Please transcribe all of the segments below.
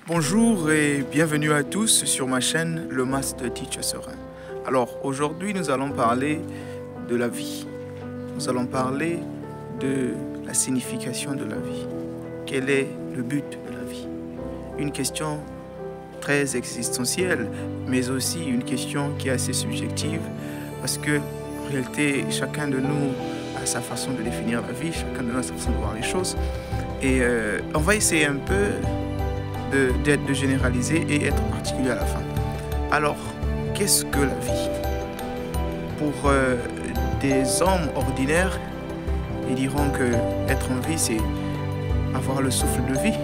Bonjour et bienvenue à tous sur ma chaîne Le Master Teacher Serein. Alors aujourd'hui nous allons parler de la vie. Nous allons parler de la signification de la vie. Quel est le but de la vie? Une question très existentielle, mais aussi une question qui est assez subjective parce que en réalité chacun de nous a sa façon de définir la vie, chacun de nous a sa façon de voir les choses. Et on va essayer un peu de généraliser et être particulier à la fin. Alors, qu'est-ce que la vie? Pour des hommes ordinaires, ils diront que être en vie, c'est avoir le souffle de vie.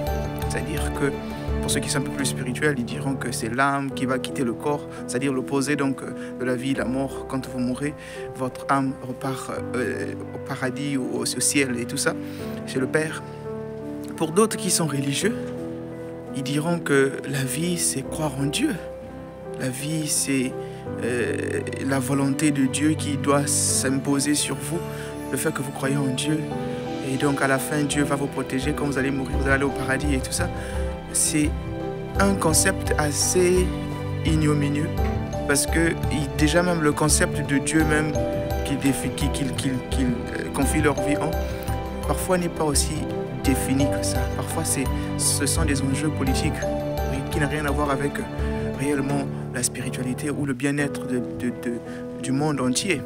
C'est-à-dire que, pour ceux qui sont un peu plus spirituels, ils diront que c'est l'âme qui va quitter le corps, c'est-à-dire l'opposé donc de la vie, la mort. Quand vous mourrez, votre âme repart au paradis ou au ciel et tout ça, chez le Père. Pour d'autres qui sont religieux, ils diront que la vie, c'est croire en Dieu. La vie, c'est la volonté de Dieu qui doit s'imposer sur vous, le fait que vous croyez en Dieu. Et donc, à la fin, Dieu va vous protéger. Quand vous allez mourir, vous allez aller au paradis et tout ça. C'est un concept assez ignominieux parce que déjà même le concept de Dieu même qu'ils confient leur vie en, parfois n'est pas aussi défini que ça. Parfois, ce sont des enjeux politiques qui n'ont rien à voir avec réellement la spiritualité ou le bien-être du monde entier.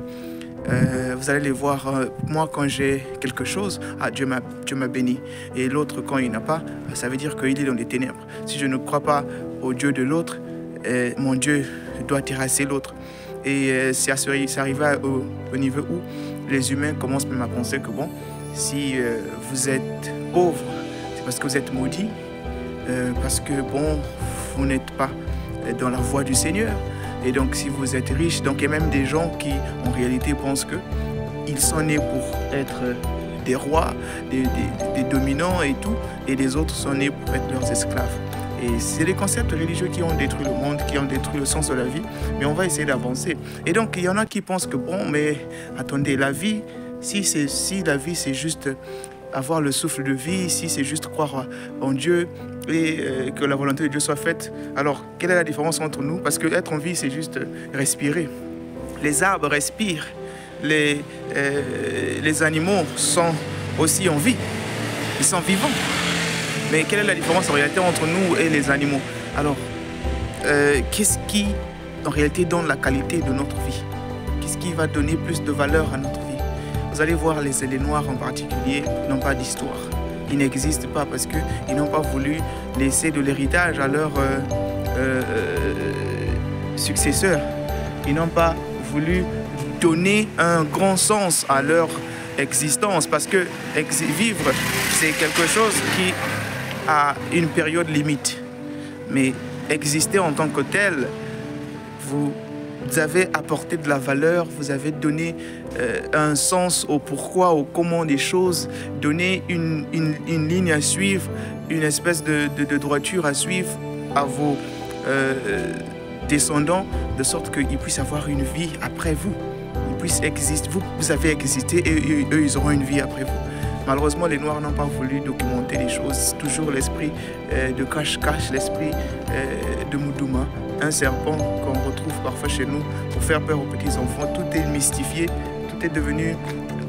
Vous allez les voir, moi quand j'ai quelque chose, Dieu m'a béni. Et l'autre quand il n'a pas, ça veut dire qu'il est dans les ténèbres. Si je ne crois pas au Dieu de l'autre, mon Dieu doit terrasser l'autre. Et c'est arrivé au niveau où les humains commencent même à penser que bon, si vous êtes pauvre, c'est parce que vous êtes maudit, parce que bon, vous n'êtes pas dans la voie du Seigneur. Et donc si vous êtes riche, donc il y a même des gens qui en réalité pensent qu'ils sont nés pour être des rois, des dominants et tout, et les autres sont nés pour être leurs esclaves. Et c'est les concepts religieux qui ont détruit le monde, qui ont détruit le sens de la vie, mais on va essayer d'avancer. Et donc il y en a qui pensent que bon, mais attendez, la vie, si la vie c'est juste avoir le souffle de vie, si c'est juste croire en Dieu et que la volonté de Dieu soit faite, alors quelle est la différence entre nous? Parce que être en vie c'est juste respirer. Les arbres respirent, les animaux sont aussi en vie, ils sont vivants. Mais quelle est la différence en réalité entre nous et les animaux? Alors, qu'est-ce qui en réalité donne la qualité de notre vie? Qu'est-ce qui va donner plus de valeur à notre vie? Vous allez voir, les Noirs en particulier n'ont pas d'histoire. Ils n'existent pas parce qu'ils n'ont pas voulu laisser de l'héritage à leurs successeurs. Ils n'ont pas voulu donner un grand sens à leur existence parce que vivre, c'est quelque chose qui a une période limite. Mais exister en tant que tel, vous avez apporté de la valeur, vous avez donné un sens au pourquoi, au comment des choses, donné une ligne à suivre, une espèce de droiture à suivre à vos descendants, de sorte qu'ils puissent avoir une vie après vous. Ils puissent exister, vous avez existé et eux, ils auront une vie après vous. Malheureusement, les Noirs n'ont pas voulu documenter les choses. Toujours l'esprit de cache-cache, l'esprit de Moudouma, un serpent qu'on retrouve parfois chez nous pour faire peur aux petits-enfants. Tout est mystifié, tout est devenu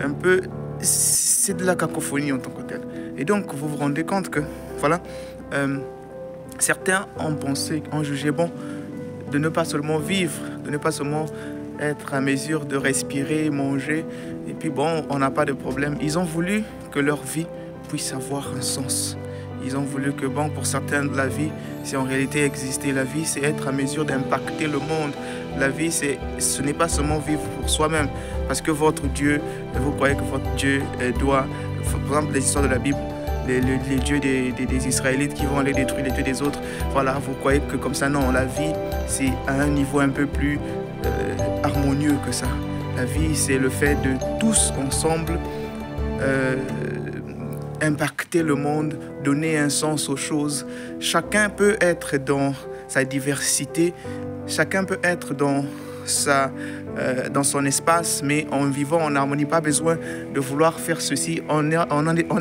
un peu... C'est de la cacophonie en tant que tel. Et donc, vous vous rendez compte que, voilà, certains ont pensé, ont jugé bon de ne pas seulement vivre, de ne pas seulement être à mesure de respirer, manger, et puis bon, on n'a pas de problème. Ils ont voulu que leur vie puisse avoir un sens. Ils ont voulu que, bon, pour certains, la vie, c'est en réalité exister. La vie, c'est être à mesure d'impacter le monde. La vie, ce n'est pas seulement vivre pour soi-même. Parce que votre Dieu, vous croyez que votre Dieu doit... Par exemple, les histoires de la Bible, les dieux des Israélites qui vont aller détruire les dieux des autres. Voilà, vous croyez que comme ça, non, la vie, c'est à un niveau un peu plus harmonieux que ça. La vie, c'est le fait de tous ensemble impacter le monde, donner un sens aux choses. Chacun peut être dans sa diversité, chacun peut être dans dans son espace, mais en vivant en harmonie. Pas besoin de vouloir faire ceci. On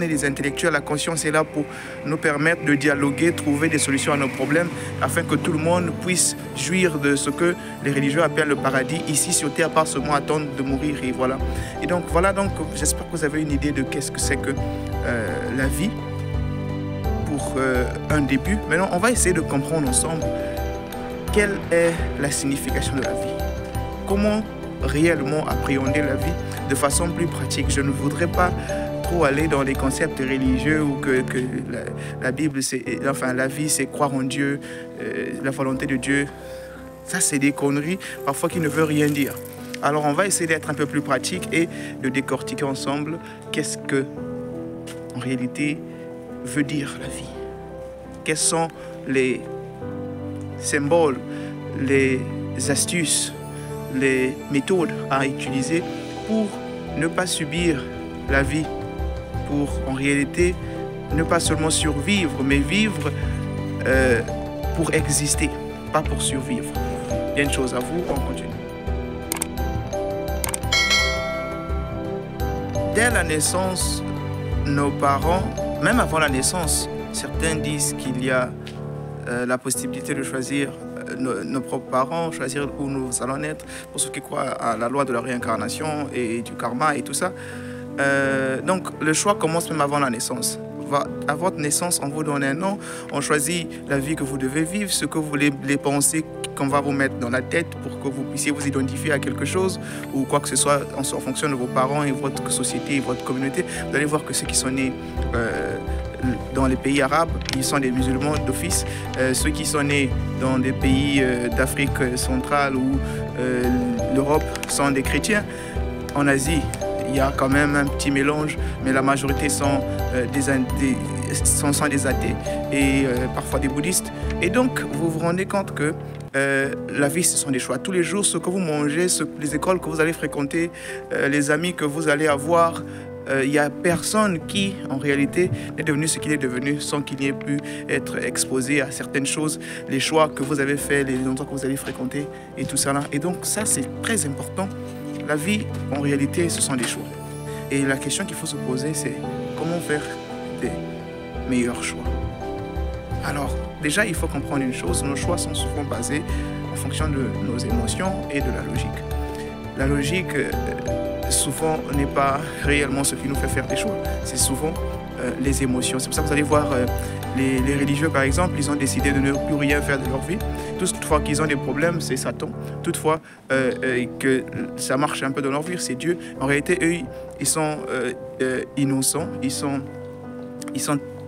est des intellectuels. La conscience est là pour nous permettre de dialoguer, trouver des solutions à nos problèmes, afin que tout le monde puisse jouir de ce que les religieux appellent le paradis, ici sur terre, pas seulement attendre de mourir. Et voilà. Et donc, j'espère que vous avez une idée de qu'est-ce que c'est que la vie pour un début. Maintenant, on va essayer de comprendre ensemble quelle est la signification de la vie. Comment réellement appréhender la vie de façon plus pratique. Je ne voudrais pas trop aller dans les concepts religieux ou que la Bible, la vie, c'est croire en Dieu, la volonté de Dieu. Ça, c'est des conneries, parfois qui ne veulent rien dire. Alors, on va essayer d'être un peu plus pratique et de décortiquer ensemble qu'est-ce que, en réalité, veut dire la vie. Quels sont les symboles, les astuces, les méthodes à utiliser pour ne pas subir la vie, pour en réalité ne pas seulement survivre, mais vivre pour exister, pas pour survivre. Bien une chose à vous, on continue. Dès la naissance, nos parents, même avant la naissance, certains disent qu'il y a la possibilité de choisir nos propres parents, choisir où nous allons naître, pour ceux qui croient à la loi de la réincarnation et du karma et tout ça. Donc le choix commence même avant la naissance. À votre naissance, on vous donne un nom, on choisit la vie que vous devez vivre, ce que vous voulez, les pensées qu'on va vous mettre dans la tête pour que vous puissiez vous identifier à quelque chose ou quoi que ce soit en fonction de vos parents et votre société et votre communauté. Vous allez voir que ceux qui sont nés dans les pays arabes, ils sont des musulmans d'office. Ceux qui sont nés dans des pays d'Afrique centrale ou l'Europe sont des chrétiens. En Asie, il y a quand même un petit mélange, mais la majorité sont des athées et parfois des bouddhistes. Et donc, vous vous rendez compte que la vie, ce sont des choix. Tous les jours, ce que vous mangez, les écoles que vous allez fréquenter, les amis que vous allez avoir, il n'y a personne qui, en réalité, est devenu ce qu'il est devenu sans qu'il ait pu être exposé à certaines choses, les choix que vous avez faits, les endroits que vous allez fréquenter et tout ça là. Et donc, ça, c'est très important. La vie, en réalité, ce sont des choix. Et la question qu'il faut se poser, c'est comment faire des meilleurs choix. Alors, déjà, il faut comprendre une chose. Nos choix sont souvent basés en fonction de nos émotions et de la logique. La logique, souvent, n'est pas réellement ce qui nous fait faire des choix. C'est souvent les émotions. C'est pour ça que vous allez voir les religieux, par exemple, ils ont décidé de ne plus rien faire de leur vie. Toutefois qu'ils ont des problèmes, c'est Satan. Toutefois que ça marche un peu dans leur vie, c'est Dieu. En réalité, eux, ils sont innocents. Ils sont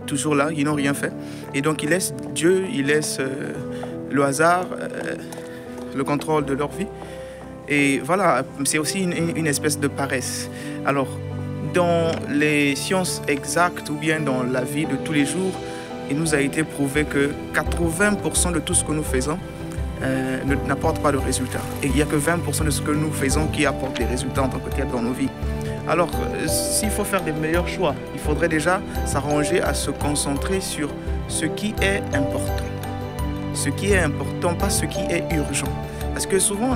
toujours là, ils n'ont rien fait. Et donc, ils laissent Dieu, ils laissent le hasard, le contrôle de leur vie. Et voilà, c'est aussi une espèce de paresse. Alors, dans les sciences exactes ou bien dans la vie de tous les jours, il nous a été prouvé que 80% de tout ce que nous faisons n'apporte pas de résultats. Et il n'y a que 20% de ce que nous faisons qui apporte des résultats en tant que tel dans nos vies. Alors, s'il faut faire des meilleurs choix, il faudrait déjà s'arranger à se concentrer sur ce qui est important. Ce qui est important, pas ce qui est urgent. Parce que souvent,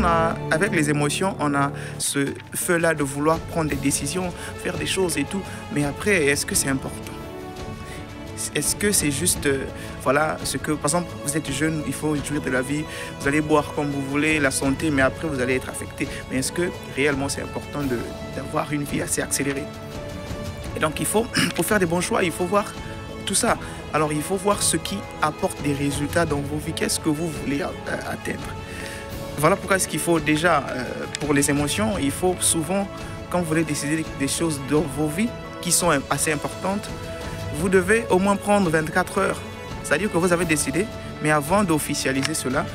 avec les émotions, on a ce feu-là de vouloir prendre des décisions, faire des choses et tout. Mais après, est-ce que c'est important? Est-ce que c'est juste, voilà, ce que, par exemple, vous êtes jeune, il faut jouir de la vie, vous allez boire comme vous voulez, la santé, mais après, vous allez être affecté. Mais est-ce que réellement, c'est important d'avoir une vie assez accélérée? Et donc, pour faire des bons choix, il faut voir tout ça. Alors, il faut voir ce qui apporte des résultats dans vos vies. Qu'est-ce que vous voulez atteindre? Voilà pourquoi est-ce qu'il faut déjà, pour les émotions, il faut souvent, quand vous voulez décider des choses dans vos vies qui sont assez importantes, vous devez au moins prendre 24 heures. C'est-à-dire que vous avez décidé, mais avant d'officialiser cela,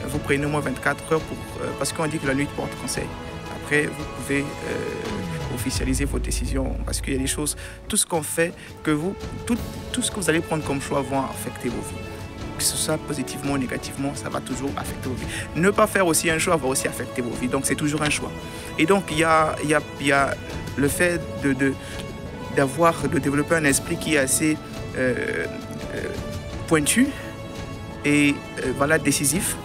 vous prenez au moins 24 heures parce qu'on dit que la nuit porte conseil. Après, vous pouvez officialiser vos décisions parce qu'il y a des choses, tout ce qu'on fait, tout ce que vous allez prendre comme choix vont affecter vos vies. Que ce soit positivement ou négativement, ça va toujours affecter vos vies. Ne pas faire aussi un choix va aussi affecter vos vies. Donc, c'est toujours un choix. Et donc, il y a le fait de développer un esprit qui est assez pointu et voilà, décisif.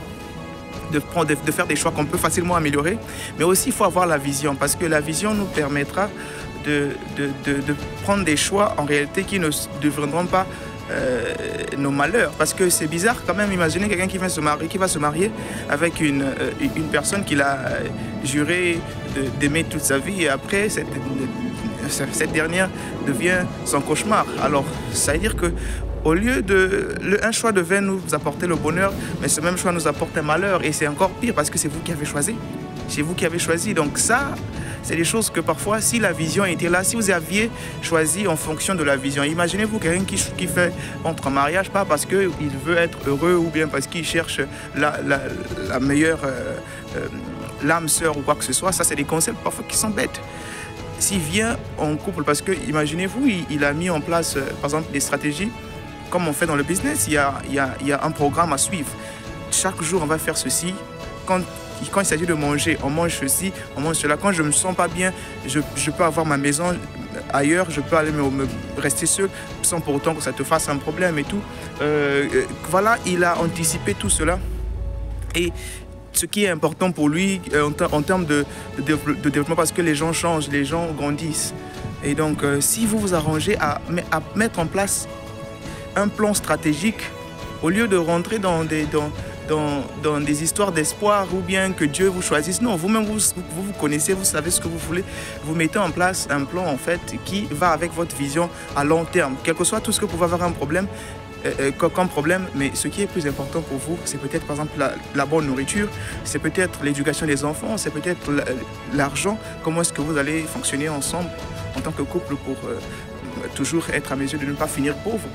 de faire des choix qu'on peut facilement améliorer, mais aussi il faut avoir la vision, parce que la vision nous permettra de prendre des choix en réalité qui ne deviendront pas nos malheurs. Parce que c'est bizarre quand même, imaginez quelqu'un qui va se marier avec une personne qu'il a juré d'aimer toute sa vie, et après cette dernière devient son cauchemar. Alors ça veut dire que au lieu un choix devait nous apporter le bonheur, mais ce même choix nous apporte un malheur, et c'est encore pire parce que c'est vous qui avez choisi. C'est vous qui avez choisi. Donc ça, c'est des choses que parfois, si la vision était là, si vous aviez choisi en fonction de la vision, imaginez-vous quelqu'un qui fait entre en mariage, pas parce qu'il veut être heureux ou bien parce qu'il cherche la meilleure l'âme sœur ou quoi que ce soit. Ça, c'est des concepts parfois qui sont bêtes. S'il vient en couple, parce que imaginez-vous, il a mis en place, par exemple, des stratégies, comme on fait dans le business, il y a un programme à suivre. Chaque jour, on va faire ceci. Quand il s'agit de manger, on mange ceci, on mange cela. Quand je ne me sens pas bien, je peux avoir ma maison ailleurs, je peux aller me rester seul sans pour autant que ça te fasse un problème et tout. Voilà, il a anticipé tout cela. Et ce qui est important pour lui en termes de développement, parce que les gens changent, les gens grandissent. Et donc, si vous vous arrangez à mettre en place un plan stratégique, au lieu de rentrer dans des histoires d'espoir ou bien que Dieu vous choisisse. Non, vous-même, vous connaissez, vous savez ce que vous voulez. Vous mettez en place un plan, en fait, qui va avec votre vision à long terme. Quel que soit tout ce que vous pouvez avoir un problème, comme problème, mais ce qui est plus important pour vous, c'est peut-être, par exemple, la bonne nourriture, c'est peut-être l'éducation des enfants, c'est peut-être l'argent. Comment est-ce que vous allez fonctionner ensemble en tant que couple pour toujours être à mesure de ne pas finir pauvre.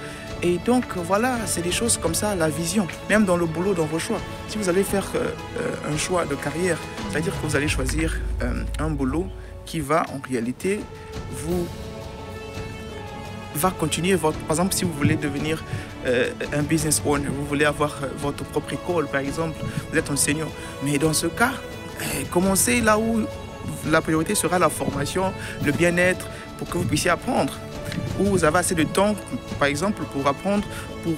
Et donc, voilà, c'est des choses comme ça, la vision, même dans le boulot, dans vos choix. Si vous allez faire un choix de carrière, c'est-à-dire que vous allez choisir un boulot qui va, en réalité, va continuer votre... Par exemple, si vous voulez devenir un business owner, vous voulez avoir votre propre école, par exemple, vous êtes enseignant. Mais dans ce cas, commencez là où la priorité sera la formation, le bien-être, pour que vous puissiez apprendre. Où vous avez assez de temps, par exemple, pour apprendre pour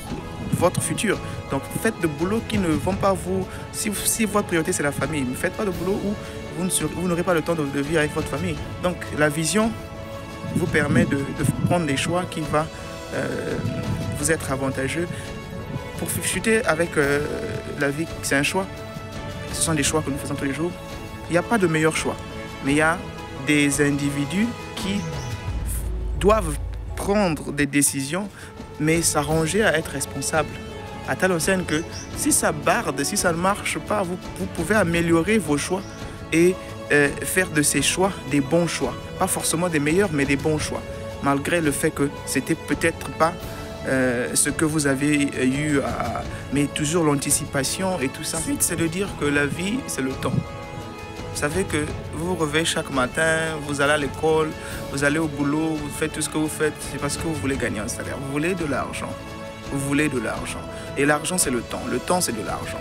votre futur. Donc, faites de boulot qui ne vont pas vous... Si votre priorité, c'est la famille, ne faites pas de boulot où vous n'aurez pas le temps de vivre avec votre famille. Donc, la vision vous permet de prendre des choix qui vont vous être avantageux. Pour chuter avec la vie, c'est un choix. Ce sont des choix que nous faisons tous les jours. Il n'y a pas de meilleur choix. Mais il y a des individus qui doivent prendre des décisions, mais s'arranger à être responsables. À telle enseigne que si ça barde, si ça ne marche pas, vous pouvez améliorer vos choix et faire de ces choix des bons choix. Pas forcément des meilleurs, mais des bons choix. Malgré le fait que c'était peut-être pas ce que vous avez eu, mais toujours l'anticipation et tout ça. Ensuite, c'est de dire que la vie, c'est le temps. Vous savez que vous vous réveillez chaque matin, vous allez à l'école, vous allez au boulot, vous faites tout ce que vous faites, c'est parce que vous voulez gagner un salaire. Vous voulez de l'argent. Vous voulez de l'argent. Et l'argent, c'est le temps. Le temps, c'est de l'argent.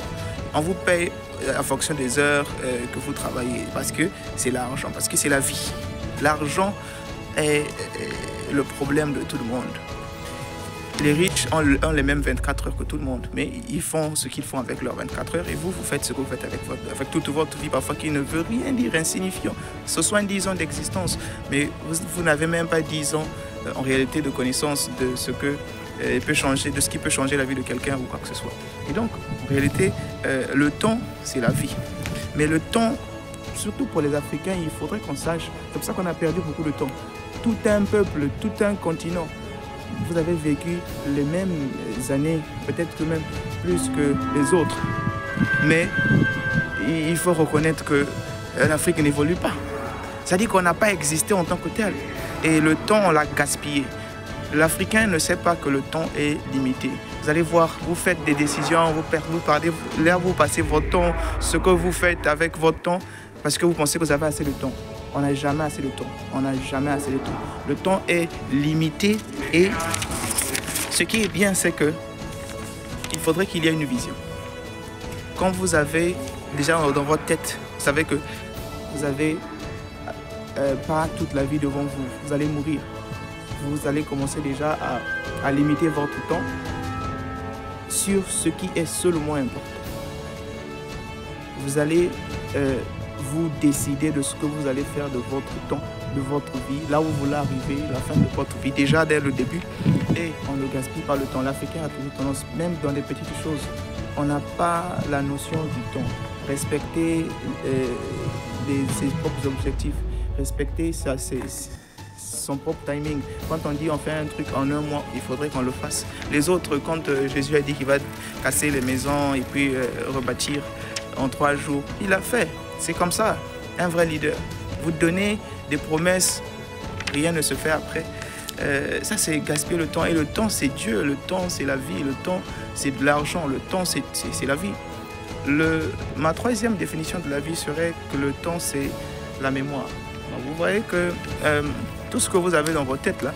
On vous paye en fonction des heures que vous travaillez, parce que c'est l'argent, parce que c'est la vie. L'argent est le problème de tout le monde. Les riches ont les mêmes 24 heures que tout le monde, mais ils font ce qu'ils font avec leurs 24 heures et vous faites ce que vous faites avec toute votre vie, parfois qui ne veut rien dire, insignifiant. Ce sont 10 ans d'existence, mais vous n'avez même pas 10 ans en réalité de connaissance de ce que peut changer, de ce qui peut changer la vie de quelqu'un ou quoi que ce soit. Et donc, en réalité, le temps, c'est la vie. Mais le temps, surtout pour les Africains, il faudrait qu'on sache, c'est pour ça qu'on a perdu beaucoup de temps. Tout un peuple, tout un continent, vous avez vécu les mêmes années, peut-être même plus que les autres. Mais il faut reconnaître que l'Afrique n'évolue pas. C'est-à-dire qu'on n'a pas existé en tant que tel. Et le temps, on l'a gaspillé. L'Africain ne sait pas que le temps est limité. Vous allez voir, vous faites des décisions, vous parlez, là vous passez votre temps, ce que vous faites avec votre temps, parce que vous pensez que vous avez assez de temps. On n'a jamais assez de temps. On n'a jamais assez de temps. Le temps est limité et ce qui est bien, c'est que il faudrait qu'il y ait une vision. Quand vous avez déjà dans votre tête, vous savez que vous n'avez pas toute la vie devant vous. Vous allez mourir. Vous allez commencer déjà à limiter votre temps sur ce qui est seulement important. vous allez vous décider de ce que vous allez faire de votre temps, de votre vie, là où vous voulez arriver, la fin de votre vie, déjà dès le début. Et on ne gaspille pas le temps. L'Africain a toujours tendance, même dans des petites choses, on n'a pas la notion du temps. Respecter ses propres objectifs, respecter son propre timing. Quand on dit on fait un truc en un mois, il faudrait qu'on le fasse. Les autres, quand Jésus a dit qu'il va casser les maisons et puis rebâtir en 3 jours, il l'a fait. C'est comme ça, un vrai leader. Vous donnez des promesses, rien ne se fait après. Ça, c'est gaspiller le temps. Et le temps, c'est Dieu. Le temps, c'est la vie. Le temps, c'est de l'argent. Le temps, c'est la vie. Ma 3e définition de la vie serait que le temps, c'est la mémoire. Donc, vous voyez que tout ce que vous avez dans votre tête, là,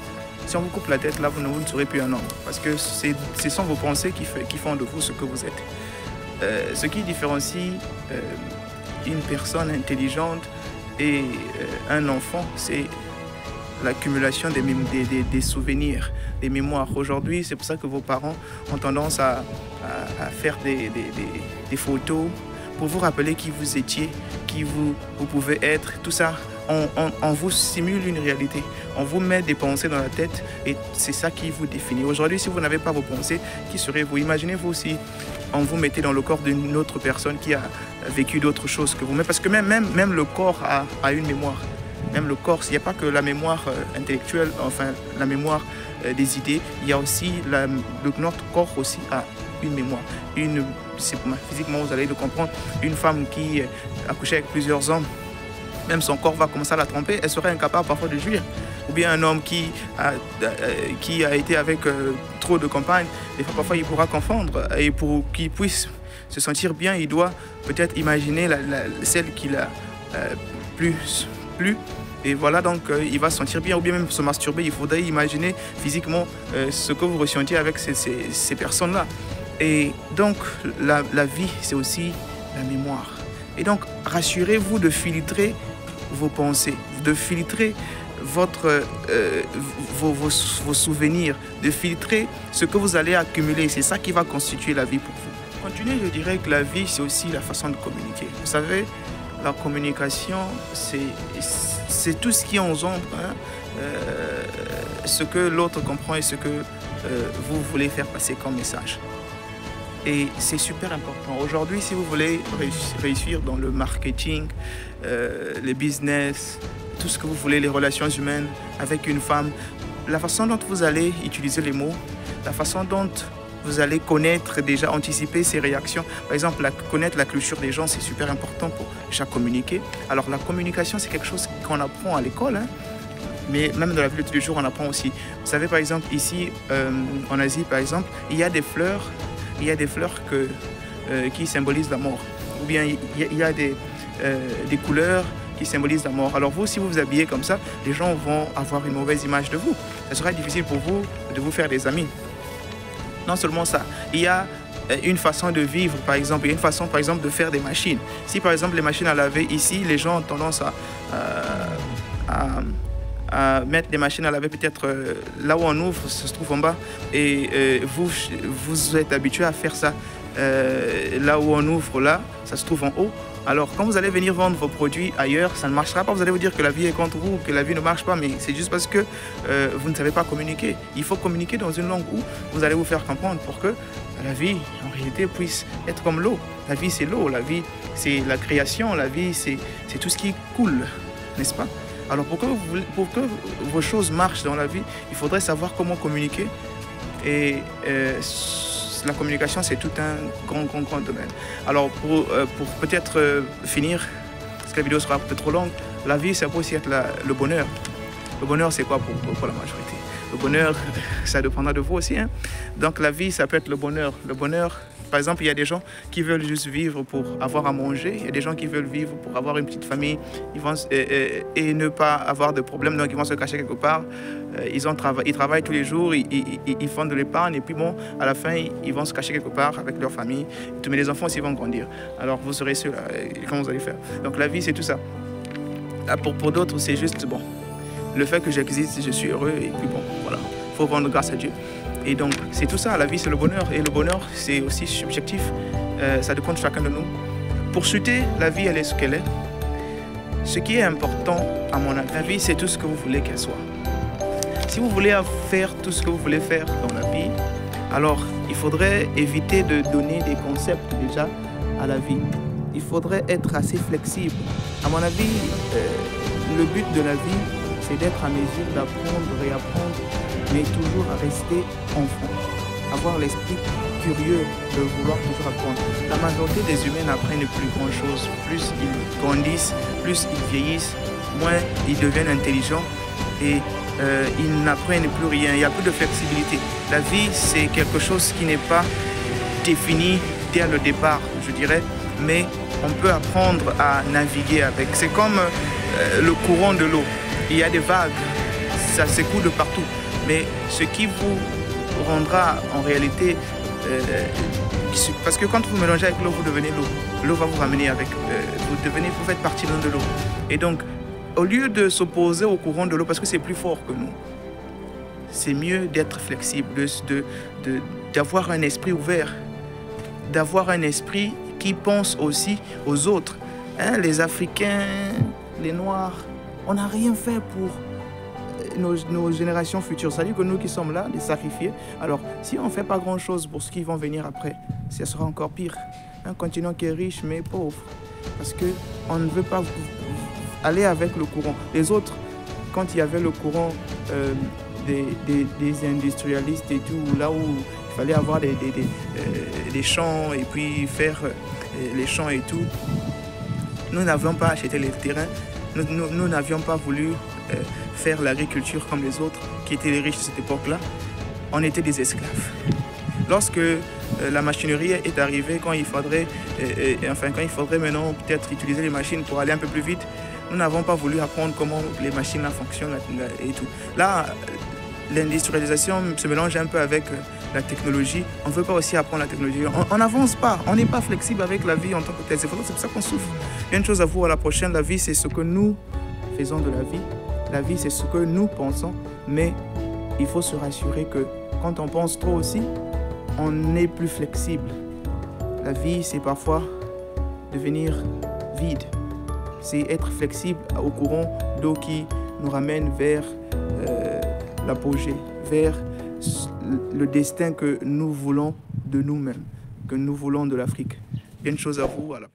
si on vous coupe la tête, là, vous ne serez plus un homme. Parce que ce sont vos pensées qui font de vous ce que vous êtes. Ce qui différencie une personne intelligente et un enfant, c'est l'accumulation des souvenirs, des mémoires. Aujourd'hui, c'est pour ça que vos parents ont tendance à faire des photos pour vous rappeler qui vous étiez, qui vous pouvez être. Tout ça, on vous simule une réalité. On vous met des pensées dans la tête et c'est ça qui vous définit. Aujourd'hui, si vous n'avez pas vos pensées, qui serez-vous? Imaginez-vous si on vous mettait dans le corps d'une autre personne qui a vécu d'autres choses que vous. Parce que même le corps a une mémoire. Même le corps, il n'y a pas que la mémoire intellectuelle, enfin la mémoire des idées, il y a aussi notre corps aussi a une mémoire. Physiquement, vous allez le comprendre, une femme qui a couché avec plusieurs hommes, même son corps va commencer à la tromper, elle serait incapable parfois de jouir. Ou bien un homme qui a été avec trop de compagnes, des fois parfois il pourra confondre. Et pour qu'il puisse se sentir bien, il doit peut-être imaginer celle qu'il a plus. Et voilà, donc il va se sentir bien, ou bien même se masturber. Il faudrait imaginer physiquement ce que vous ressentiez avec ces personnes-là. Et donc la vie, c'est aussi la mémoire. Et donc rassurez-vous de filtrer vos pensées, de filtrer vos souvenirs, de filtrer ce que vous allez accumuler. C'est ça qui va constituer la vie pour vous. Continuez, je dirais que la vie, c'est aussi la façon de communiquer. Vous savez, la communication, c'est tout ce qui engendre ce que l'autre comprend et ce que vous voulez faire passer comme message. Et c'est super important. Aujourd'hui, si vous voulez réussir dans le marketing, les business, tout ce que vous voulez, les relations humaines avec une femme, la façon dont vous allez utiliser les mots, la façon dont vous allez connaître, déjà anticiper ses réactions. Par exemple, connaître la culture des gens, c'est super important pour déjà communiquer. Alors la communication, c'est quelque chose qu'on apprend à l'école, hein, mais même dans la vie de tous les jours, on apprend aussi. Vous savez, par exemple, ici, en Asie, par exemple, il y a des fleurs qui symbolisent la mort. Ou bien il y a des couleurs qui symbolisent la mort. Alors vous, si vous vous habillez comme ça, les gens vont avoir une mauvaise image de vous. Ce sera difficile pour vous de vous faire des amis. Non seulement ça, il y a une façon de vivre, par exemple, il y a une façon, par exemple, de faire des machines. Si, par exemple, les machines à laver ici, les gens ont tendance à mettre des machines à laver peut-être là où on ouvre, ça se trouve en bas, et vous êtes habitué à faire ça là où on ouvre, là, ça se trouve en haut. Alors, quand vous allez venir vendre vos produits ailleurs, ça ne marchera pas. Vous allez vous dire que la vie est contre vous, que la vie ne marche pas, mais c'est juste parce que vous ne savez pas communiquer. Il faut communiquer dans une langue où vous allez vous faire comprendre pour que la vie, en réalité, puisse être comme l'eau. La vie, c'est l'eau. La vie, c'est la création. La vie, c'est tout ce qui coule, n'est-ce pas? Alors, pour que vos choses marchent dans la vie, il faudrait savoir comment communiquer. Et la communication, c'est tout un grand domaine. Alors, pour peut-être finir, parce que la vidéo sera peut-être trop longue, la vie, ça peut aussi être le bonheur. Le bonheur, c'est quoi pour la majorité? Le bonheur, ça dépendra de vous aussi, hein? Donc, la vie, ça peut être le bonheur. Le bonheur, par exemple, il y a des gens qui veulent juste vivre pour avoir à manger. Il y a des gens qui veulent vivre pour avoir une petite famille et ne pas avoir de problème. Donc, ils vont se cacher quelque part. Ils travaillent tous les jours, ils font de l'épargne. Et puis, bon, à la fin, ils vont se cacher quelque part avec leur famille. Mais les enfants aussi vont grandir. Alors, vous serez ceux-là. Comment vous allez faire? Donc, la vie, c'est tout ça. Là, pour d'autres, c'est juste, bon, le fait que j'existe, je suis heureux. Et puis, bon, voilà. Il faut rendre grâce à Dieu. Et donc, c'est tout ça. La vie, c'est le bonheur. Et le bonheur, c'est aussi subjectif. Ça dépend de chacun de nous. pour chuter, la vie, elle est ce qu'elle est. Ce qui est important, à mon avis, la vie, c'est tout ce que vous voulez qu'elle soit. Si vous voulez faire tout ce que vous voulez faire dans la vie, alors il faudrait éviter de donner des concepts déjà à la vie. Il faudrait être assez flexible. À mon avis, le but de la vie, c'est d'être à mesure d'apprendre, réapprendre, mais toujours à rester enfant. Avoir l'esprit curieux de vouloir toujours apprendre. La majorité des humains n'apprennent plus grand chose. Plus ils grandissent, plus ils vieillissent, moins ils deviennent intelligents et ils n'apprennent plus rien. Il n'y a plus de flexibilité. La vie, c'est quelque chose qui n'est pas défini dès le départ, je dirais, mais on peut apprendre à naviguer avec. C'est comme le courant de l'eau. Il y a des vagues, ça secoue de partout. Mais ce qui vous rendra en réalité... parce que quand vous mélangez avec l'eau, vous devenez l'eau. L'eau va vous ramener avec... vous faites partie de l'eau. Et donc, au lieu de s'opposer au courant de l'eau, parce que c'est plus fort que nous, c'est mieux d'être flexible, d'avoir un esprit ouvert, d'avoir un esprit qui pense aussi aux autres. Hein, les Africains, les Noirs, on n'a rien fait pour nos générations futures. C'est-à-dire que nous qui sommes là, les sacrifiés, alors si on ne fait pas grand-chose pour ceux qui vont venir après, ça sera encore pire. Un continent qui est riche mais pauvre. Parce qu'on ne veut pas aller avec le courant. Les autres, quand il y avait le courant des industrialistes et tout, là où il fallait avoir des champs et puis faire les champs et tout, nous n'avions pas acheté les terrains, nous n'avions pas voulu faire l'agriculture comme les autres qui étaient les riches de cette époque-là. On était des esclaves. Lorsque la machinerie est arrivée, quand il faudrait maintenant peut-être utiliser les machines pour aller un peu plus vite, nous n'avons pas voulu apprendre comment les machines fonctionnent et tout. Là, l'industrialisation se mélange un peu avec la technologie. On ne veut pas aussi apprendre la technologie. On n'avance pas, on n'est pas flexible avec la vie en tant que telle. C'est pour ça qu'on souffre. Il y a une chose à vous à la prochaine, la vie c'est ce que nous faisons de la vie. La vie c'est ce que nous pensons, mais il faut se rassurer que quand on pense trop aussi, on n'est plus flexible. La vie c'est parfois devenir vide. C'est être flexible au courant d'eau qui nous ramène vers l'apogée, vers le destin que nous voulons de nous-mêmes, que nous voulons de l'Afrique. Bien une chose à vous, à la